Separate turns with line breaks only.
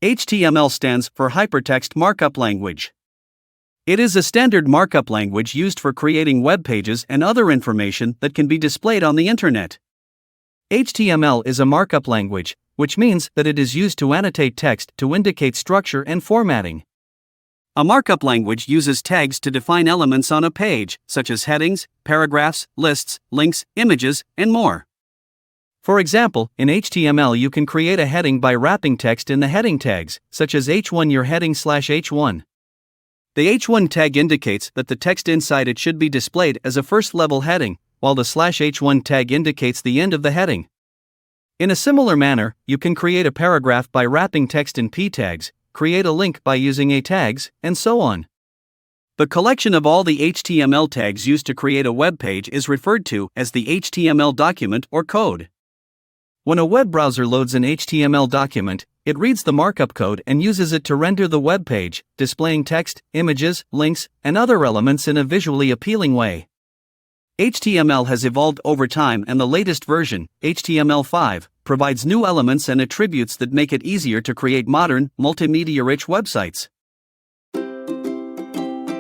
HTML stands for Hypertext Markup Language. It is a standard markup language used for creating web pages and other information that can be displayed on the internet. HTML is a markup language, which means that it is used to annotate text to indicate structure and formatting. A markup language uses tags to define elements on a page, such as headings, paragraphs, lists, links, images, and more. For example, in HTML you can create a heading by wrapping text in the heading tags, such as h1 your heading /h1. The h1 tag indicates that the text inside it should be displayed as a first-level heading, while the /h1 tag indicates the end of the heading. In a similar manner, you can create a paragraph by wrapping text in p tags, create a link by using a tags, and so on. The collection of all the HTML tags used to create a web page is referred to as the HTML document or code. When a web browser loads an HTML document, it reads the markup code and uses it to render the web page, displaying text, images, links, and other elements in a visually appealing way. HTML has evolved over time, and the latest version, HTML5, provides new elements and attributes that make it easier to create modern, multimedia-rich websites.